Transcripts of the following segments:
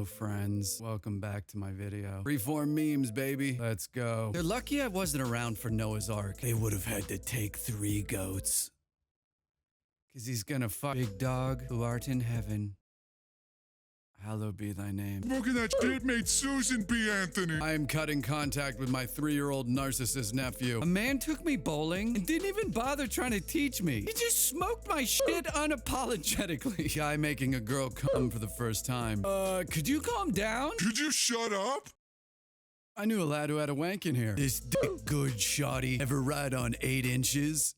friends. Welcome back to my video. Freeform memes, baby. Let's go. They're lucky I wasn't around for Noah's Ark. They would have had to take 3 goats. Cause he's gonna fuck big dog who art in heaven. Hallowed be thy name. Smoking that shit made Susan be Anthony. I am cutting contact with my 3-year-old narcissist nephew. A man took me bowling and didn't even bother trying to teach me. He just smoked my shit unapologetically. Guy making a girl come for the first time. Could you calm down? Could you shut up? I knew a lad who had a wank in here. This dick good shoddy ever ride on 8 inches?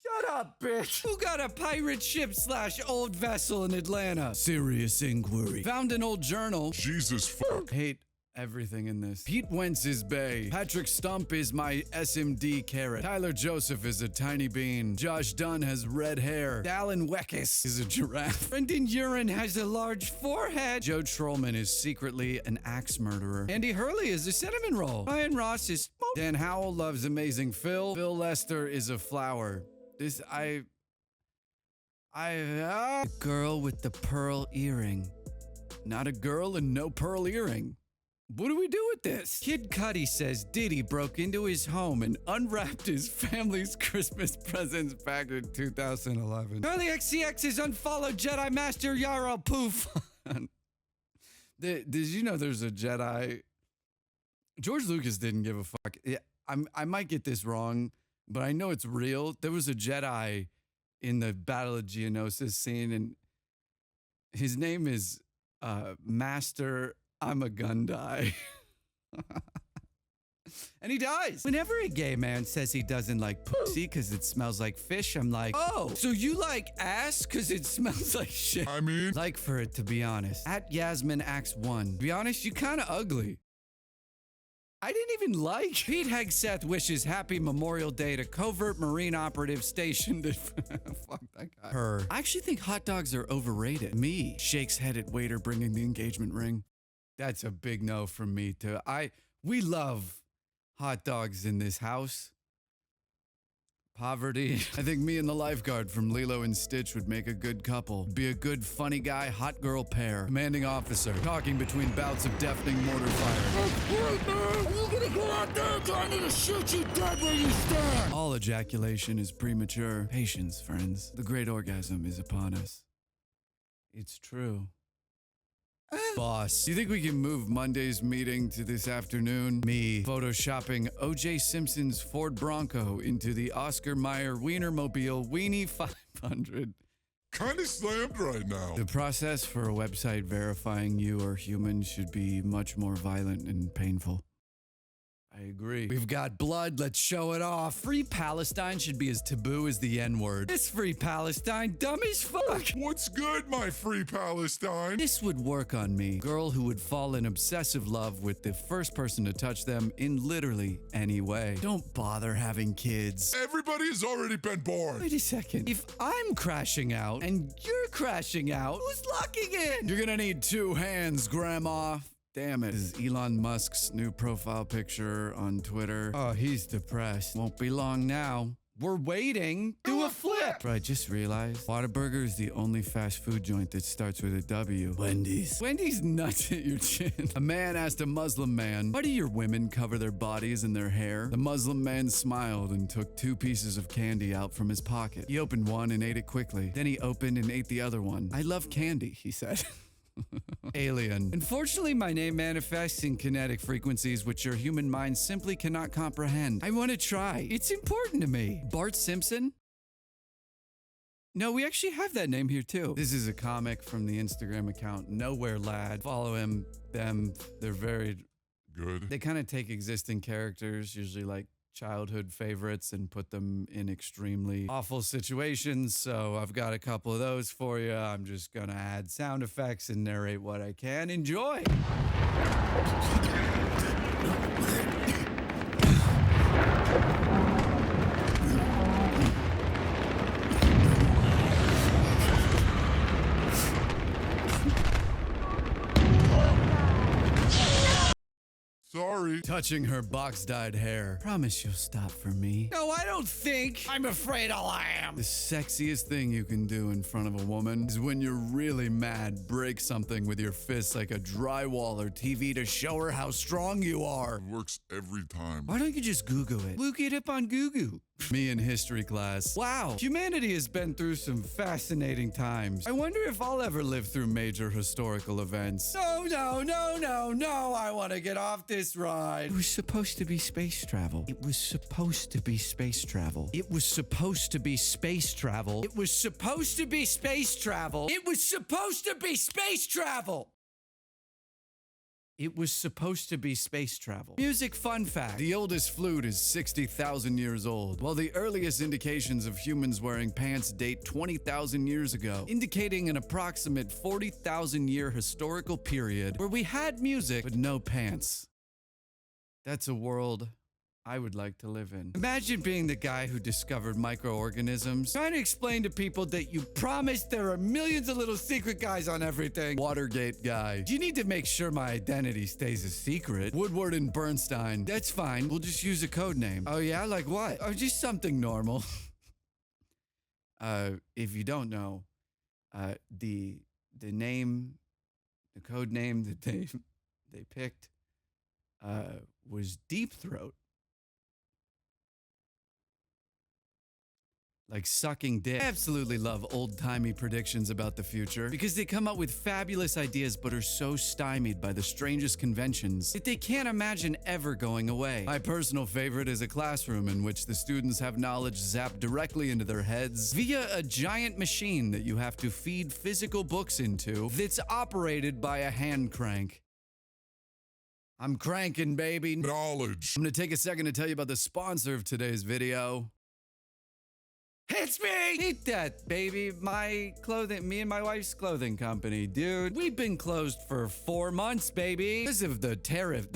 Shut up, bitch. Who got a pirate ship / old vessel in Atlanta? Serious inquiry. Found an old journal. Jesus fuck. Hate everything in this. Pete Wentz is bae. Patrick Stump is my SMD carrot. Tyler Joseph is a tiny bean. Josh Dunn has red hair. Dallin Weckes is a giraffe. Brendan Urin has a large forehead. Joe Trollman is secretly an axe murderer. Andy Hurley is a cinnamon roll. Ryan Ross is smoke. Dan Howell loves Amazing Phil. Phil Lester is a flower. The girl with the pearl earring. Not a girl and no pearl earring. What do we do with this? Kid Cudi says Diddy broke into his home and unwrapped his family's Christmas presents back in 2011. Charlie XCX is unfollowed Jedi Master Yara Poof. Did you know there's a Jedi? George Lucas didn't give a fuck. Yeah, I might get this wrong, but I know it's real. There was a Jedi in the Battle of Geonosis scene, and his name is Master I'm a Gundai. And he dies. Whenever a gay man says he doesn't like pussy because it smells like fish, I'm like, oh, so you like ass because it smells like shit? I mean, Like for it, to be honest. At Yasmin Acts 1. To be honest, you kind of ugly. I didn't even like. Pete Hegseth wishes happy Memorial Day to covert Marine operative stationed at fuck that guy. Her. I actually think hot dogs are overrated. Me. Shakes head at waiter bringing the engagement ring. That's a big no from me too. We love hot dogs in this house. Poverty. I think me and the lifeguard from Lilo and Stitch would make a good couple. Be a good funny guy, hot girl pair. Commanding officer. Talking between bouts of deafening mortar fire. that's great, man. You gonna go out there? 'Cause I need to shoot you dead where you stand. All ejaculation is premature. Patience, friends. The great orgasm is upon us. It's true. Boss, do you think we can move Monday's meeting to this afternoon? Me, photoshopping O.J. Simpson's Ford Bronco into the Oscar Mayer Wienermobile Weenie 500. Kinda slammed right now. The process for a website verifying you are human should be much more violent and painful. I agree. We've got blood, let's show it off. Free Palestine should be as taboo as the N-word. This Free Palestine, dumb as fuck. What's good, my free Palestine? This would work on me. Girl who would fall in obsessive love with the first person to touch them in literally any way. Don't bother having kids. Everybody has already been born. Wait a second. If I'm crashing out and you're crashing out, who's locking in? You're gonna need 2 hands, Grandma. Damn it. This is Elon Musk's new profile picture on Twitter. Oh, he's depressed. Won't be long now. We're waiting. Do a flip. Bro, I just realized Whataburger is the only fast food joint that starts with a W. Wendy's. Wendy's nuts at your chin. A man asked a Muslim man, why do your women cover their bodies and their hair? The Muslim man smiled and took 2 pieces of candy out from his pocket. He opened one and ate it quickly. Then he opened and ate the other one. I love candy, he said. Alien. Unfortunately, my name manifests in kinetic frequencies which your human mind simply cannot comprehend. I want to try. It's important to me. Bart Simpson? No, we actually have that name here too. This is a comic from the Instagram account Nowhere Lad. Follow them. They're very Good. They kind of take existing characters, usually like childhood favorites, and put them in extremely awful situations. So I've got a couple of those for you. I'm just gonna add sound effects and narrate what I can. Enjoy. Sorry. sorry. Touching her box-dyed hair. Promise you'll stop for me. No, I don't think. I'm afraid I am. The sexiest thing you can do in front of a woman is when you're really mad, break something with your fist like a drywall or TV to show her how strong you are. It works every time. Why don't you just Google it? Look it up on Google. Me in history class. Wow, humanity has been through some fascinating times. I wonder if I'll ever live through major historical events. No, no, no, no, no, I want to get off this ride. It was supposed to be space travel. It was supposed to be space travel. It was supposed to be space travel. It was supposed to be space travel. It was supposed to be space travel. It was supposed to be space travel. Music fun fact. The oldest flute is 60,000 years old, while the earliest indications of humans wearing pants date 20,000 years ago, indicating an approximate 40,000 year historical period where we had music but no pants. That's a world I would like to live in. Imagine being the guy who discovered microorganisms, trying to explain to people that you promised there are millions of little secret guys on everything. Watergate guy. You need to make sure my identity stays a secret. Woodward and Bernstein. That's fine. We'll just use a code name. Oh yeah? Like what? Oh, just something normal. If you don't know, the name, the code name that they picked, was Deep Throat. Like sucking dick. I absolutely love old-timey predictions about the future because they come up with fabulous ideas but are so stymied by the strangest conventions that they can't imagine ever going away. My personal favorite is a classroom in which the students have knowledge zapped directly into their heads via a giant machine that you have to feed physical books into that's operated by a hand crank. I'm cranking, baby. Knowledge. I'm gonna take a second to tell you about the sponsor of today's video. It's me! Eat that, baby. Me and my wife's clothing company, dude. We've been closed for 4 months, baby. Because of the tariff.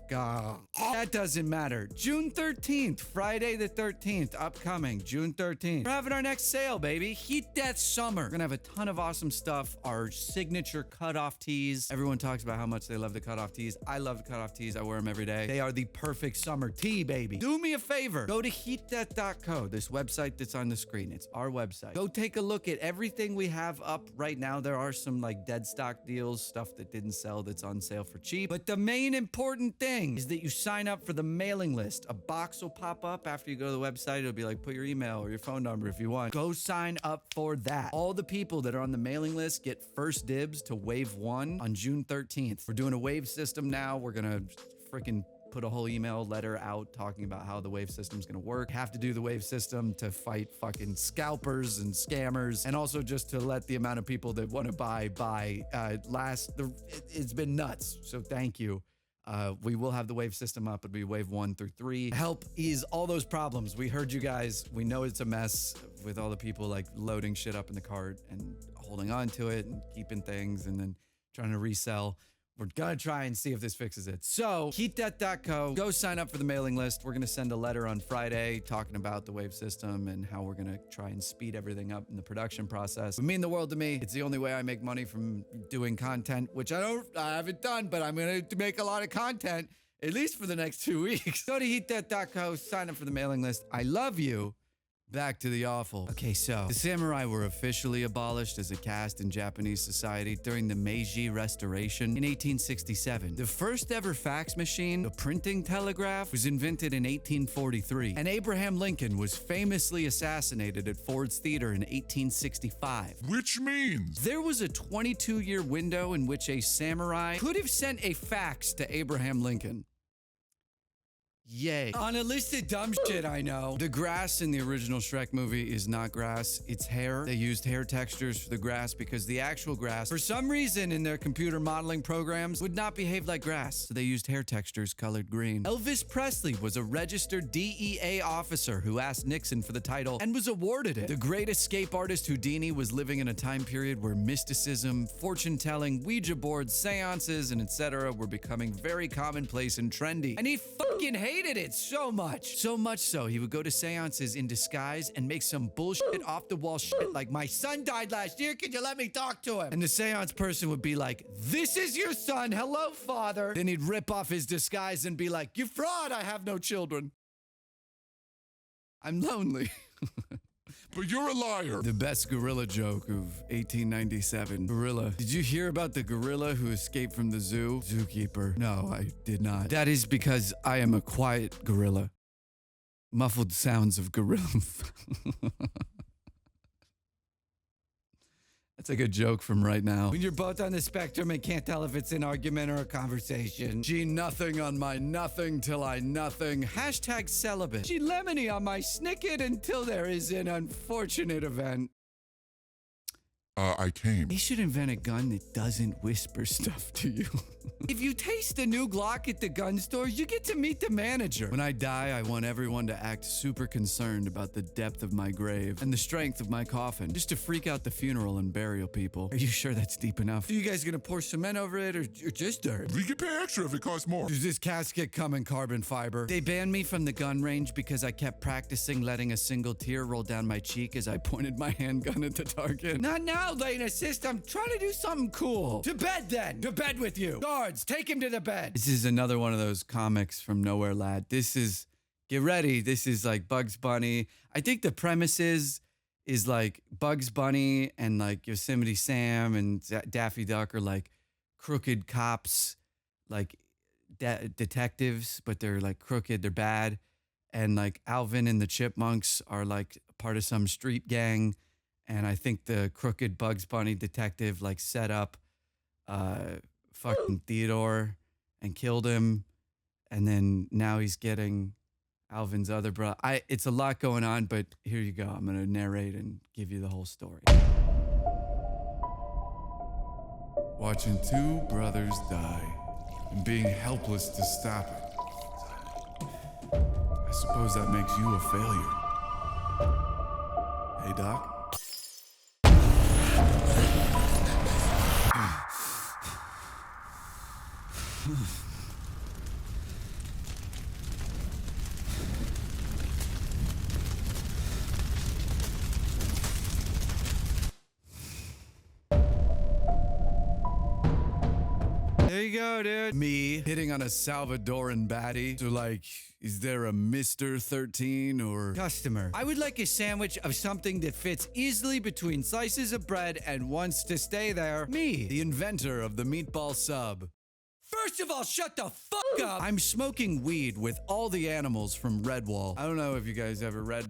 That doesn't matter. June 13th, Friday the 13th, upcoming, June 13th. We're having our next sale, baby. Heat that summer. We're gonna have a ton of awesome stuff. Our signature cutoff tees. Everyone talks about how much they love the cutoff tees. I love the cutoff tees. I wear them every day. They are the perfect summer tee, baby. Do me a favor. Go to heatthat.co, this website that's on the screen. It's our website. Go take a look at everything we have up right now. There are some like dead stock deals, stuff that didn't sell that's on sale for cheap. But the main important thing is that you sign up for the mailing list. A box will pop up after you go to the website. It'll be like, put your email or your phone number if you want. Go sign up for that. All the people that are on the mailing list get first dibs to wave 1 on June 13th. We're doing a wave system now. We're gonna freaking put a whole email letter out talking about how the wave system's gonna work. Have to do the wave system to fight fucking scalpers and scammers, and also just to let the amount of people that want to buy. It's been nuts, so thank you. We will have the wave system up. It'll be wave 1 through 3. Help ease all those problems. We heard you guys. We know it's a mess with all the people like loading shit up in the cart and holding on to it and keeping things and then trying to resell. We're gonna try and see if this fixes it. So, heatthat.co, go sign up for the mailing list. We're gonna send a letter on Friday talking about the wave system and how we're gonna try and speed everything up in the production process. It would mean the world to me. It's the only way I make money from doing content, which I haven't done, but I'm gonna make a lot of content, at least for the next 2 weeks. Go to heatthat.co, sign up for the mailing list. I love you. Back to the awful. Okay, so the samurai were officially abolished as a caste in Japanese society during the Meiji Restoration in 1867. The first ever fax machine, the printing telegraph, was invented in 1843. And Abraham Lincoln was famously assassinated at Ford's Theater in 1865. Which means There was a 22-year window in which a samurai could have sent a fax to Abraham Lincoln. Yay. On a list of dumb shit I know, the grass in the original Shrek movie is not grass, it's hair. They used hair textures for the grass because the actual grass, for some reason in their computer modeling programs, would not behave like grass. So they used hair textures colored green. Elvis Presley was a registered DEA officer who asked Nixon for the title and was awarded it. The great escape artist Houdini was living in a time period where mysticism, fortune-telling, Ouija boards, seances, and etc. were becoming very commonplace and trendy. And he fucking hated hated it so much. So much so, he would go to seances in disguise and make some bullshit off-the-wall shit like, my son died last year, can you let me talk to him? And the seance person would be like, this is your son, hello, father. Then he'd rip off his disguise and be like, you fraud, I have no children. I'm lonely. But you're a liar. The best gorilla joke of 1897. Gorilla. Did you hear about the gorilla who escaped from the zoo? Zookeeper. No, I did not. That is because I am a quiet gorilla. Muffled sounds of gorilla. That's a good joke from right now. When you're both on the spectrum and can't tell if it's an argument or a conversation. G nothing on my nothing till I nothing. Hashtag celibate. G lemony on my snicket until there is an unfortunate event. I came. They should invent a gun that doesn't whisper stuff to you. If you taste the new Glock at the gun store, you get to meet the manager. When I die, I want everyone to act super concerned about the depth of my grave and the strength of my coffin, just to freak out the funeral and burial people. Are you sure that's deep enough? Are you guys gonna pour cement over it or just dirt? We can pay extra if it costs more. Does this casket come in carbon fiber? They banned me from the gun range because I kept practicing letting a single tear roll down my cheek as I pointed my handgun at the target. Not now, lane assist. I'm trying to do something cool. To bed then. To bed with you. Guards, take him to the bed. This is another one of those comics from Nowhere Lad. This is, get ready. This is like Bugs Bunny. I think the premise is like Bugs Bunny and like Yosemite Sam and Daffy Duck are like crooked cops, like detectives, but they're like crooked, they're bad. And like Alvin and the Chipmunks are like part of some street gang. And I think the crooked Bugs Bunny detective like set up fucking Theodore and killed him. And then now he's getting Alvin's other brother. It's a lot going on, but here you go. I'm going to narrate and give you the whole story. Watching two brothers die and being helpless to stop it. I suppose that makes you a failure. Hey, Doc? There you go, dude. Me hitting on a Salvadoran baddie. So like, is there a Mr. 13 or customer? I would like a sandwich of something that fits easily between slices of bread and wants to stay there. Me, the inventor of the meatball sub. First of all, shut the fuck up. I'm smoking weed with all the animals from Redwall. I don't know if you guys ever read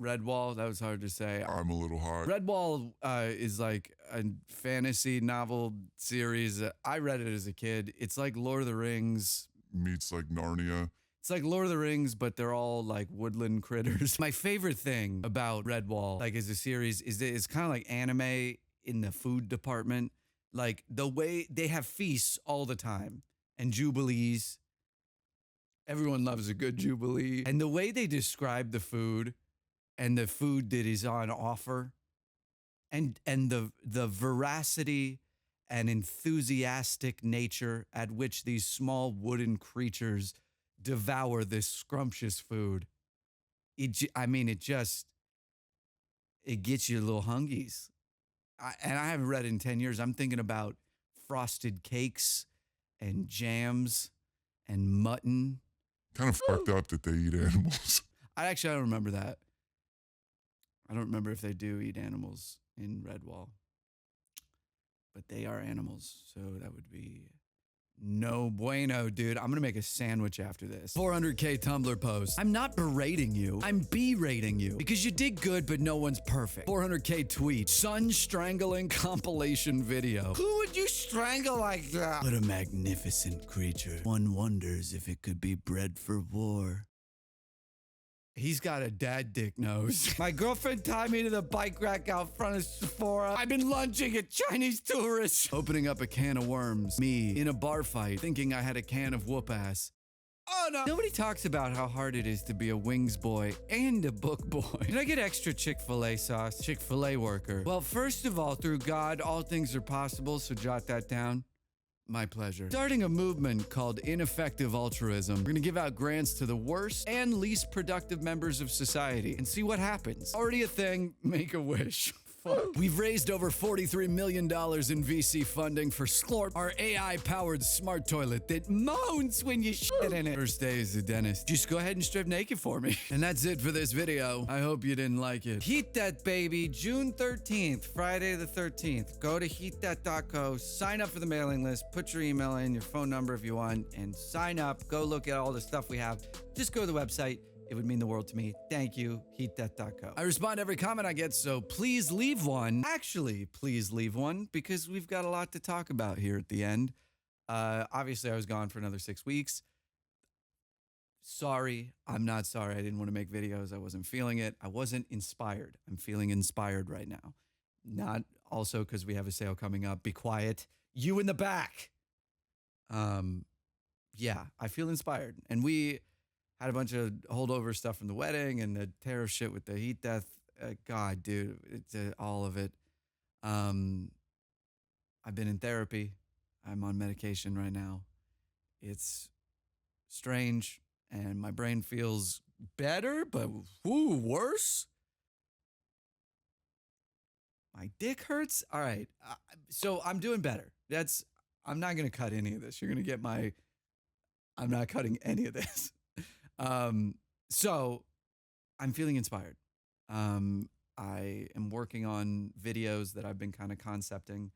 Redwall. That was hard to say. I'm a little hard. Redwall is like a fantasy novel series. I read it as a kid. It's like Lord of the Rings. Meets like Narnia. It's like Lord of the Rings, but they're all like woodland critters. My favorite thing about Redwall, like as a series, is that it's kind of like anime in the food department. Like the way they have feasts all the time and jubilees. Everyone loves a good jubilee. And the way they describe the food and the food that is on offer and the veracity and enthusiastic nature at which these small wooden creatures devour this scrumptious food. It gets you a little hungies. And I haven't read it in 10 years. I'm thinking about frosted cakes and jams and mutton. Kind of fucked up that they eat animals. I don't remember that. I don't remember if they do eat animals in Redwall. But they are animals, so that would be no bueno, dude. I'm gonna make a sandwich after this. 400K Tumblr post. I'm not berating you. I'm berating you. Because you did good, but no one's perfect. 400K tweet. Son strangling compilation video. Who would you strangle like that? What a magnificent creature. One wonders if it could be bred for war. He's got a dad dick nose. My girlfriend tied me to the bike rack out front of Sephora. I've been lunging at Chinese tourists. Opening up a can of worms. Me in a bar fight thinking I had a can of whoop ass. Oh no. Nobody talks about how hard it is to be a wings boy and a book boy. Did I get extra Chick-fil-A sauce? Chick-fil-A worker. Well, first of all, through God, all things are possible, so jot that down. My pleasure. Starting a movement called Ineffective Altruism. We're gonna give out grants to the worst and least productive members of society and see what happens. Already a thing, make a wish. Fuck. We've raised over $43 million in VC funding for Sklorp, our AI-powered smart toilet that moans when you shit in it. First day as a dentist. Just go ahead and strip naked for me. And that's it for this video. I hope you didn't like it. Heat That Baby, June 13th, Friday the 13th. Go to heatthat.co, sign up for the mailing list, put your email in, your phone number if you want, and sign up. Go look at all the stuff we have. Just go to the website. It would mean the world to me. Thank you, heatthat.co. I respond to every comment I get, so please leave one. Actually, please leave one, because we've got a lot to talk about here at the end. Obviously, I was gone for another 6 weeks. Sorry, I'm not sorry. I didn't want to make videos. I wasn't feeling it. I wasn't inspired. I'm feeling inspired right now. Not also because we have a sale coming up. Be quiet. You in the back. Yeah, I feel inspired. And we had a bunch of holdover stuff from the wedding and the terror shit with the heat death. God, dude, it's all of it. I've been in therapy. I'm on medication right now. It's strange, and my brain feels better, but worse. My dick hurts. All right, so I'm doing better. I'm not gonna cut any of this. You're gonna get I'm not cutting any of this. So I'm feeling inspired. I am working on videos that I've been kind of concepting.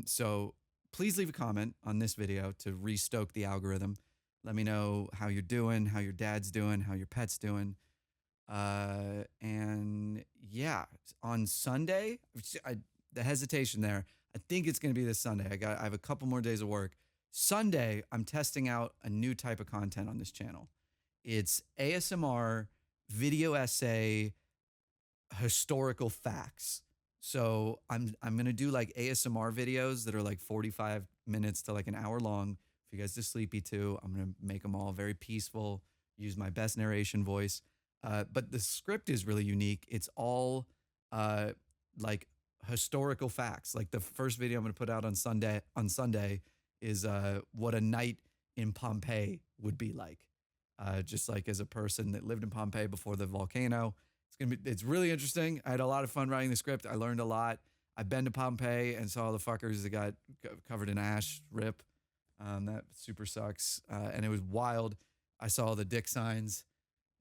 So please leave a comment on this video to restoke the algorithm. Let me know how you're doing, how your dad's doing, how your pet's doing. And yeah, on Sunday, the hesitation there, I think it's going to be this Sunday. I have a couple more days of work. Sunday, I'm testing out a new type of content on this channel. It's ASMR, video essay, historical facts. So I'm gonna do like ASMR videos that are like 45 minutes to like an hour long. For you guys to sleepy too, I'm gonna make them all very peaceful, use my best narration voice. But the script is really unique. It's all like historical facts. Like the first video I'm gonna put out on Sunday is what a night in Pompeii would be like. Just like as a person that lived in Pompeii before the volcano. It's really interesting. I had a lot of fun writing the script. I learned a lot. I've been to Pompeii and saw the fuckers that got covered in ash, rip. That super sucks. And it was wild. I saw the dick signs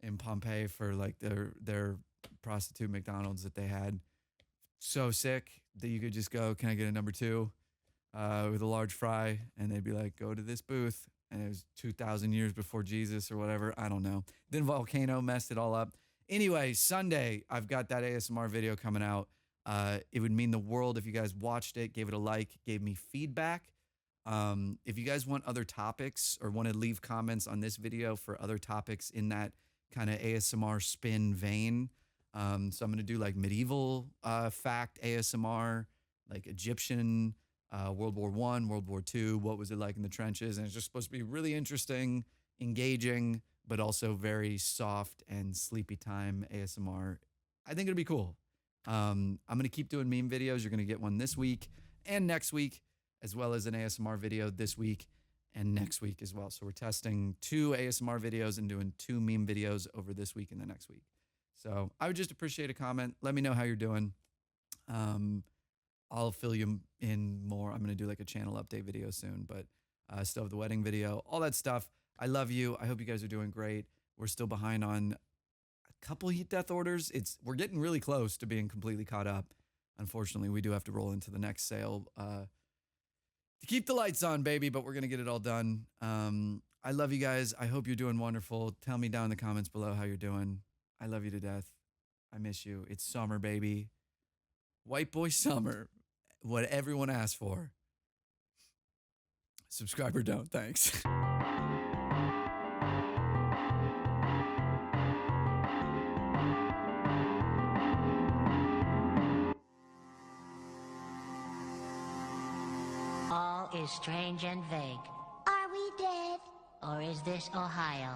in Pompeii for like their prostitute McDonald's that they had. So sick that you could just go, can I get a number 2 with a large fry? And they'd be like, go to this booth. And it was 2,000 years before Jesus or whatever. I don't know. Then volcano messed it all up. Anyway, Sunday, I've got that ASMR video coming out. It would mean the world if you guys watched it, gave it a like, gave me feedback. If you guys want other topics or want to leave comments on this video for other topics in that kind of ASMR spin vein. So I'm going to do like medieval fact ASMR, like Egyptian World War I, World War II, what was it like in the trenches? And it's just supposed to be really interesting, engaging, but also very soft and sleepy time ASMR. I think it'll be cool. I'm going to keep doing meme videos. You're going to get one this week and next week, as well as an ASMR video this week and next week as well. So we're testing 2 ASMR videos and doing 2 meme videos over this week and the next week. So I would just appreciate a comment. Let me know how you're doing. I'll fill you in more. I'm going to do like a channel update video soon, but still have the wedding video, all that stuff. I love you. I hope you guys are doing great. We're still behind on a couple heat death orders. We're getting really close to being completely caught up. Unfortunately, we do have to roll into the next sale to keep the lights on, baby, but we're going to get it all done. I love you guys. I hope you're doing wonderful. Tell me down in the comments below how you're doing. I love you to death. I miss you. It's summer, baby. White boy summer. What everyone asked for. Subscribe or don't. Thanks. All is strange and vague. Are we dead? Or is this Ohio?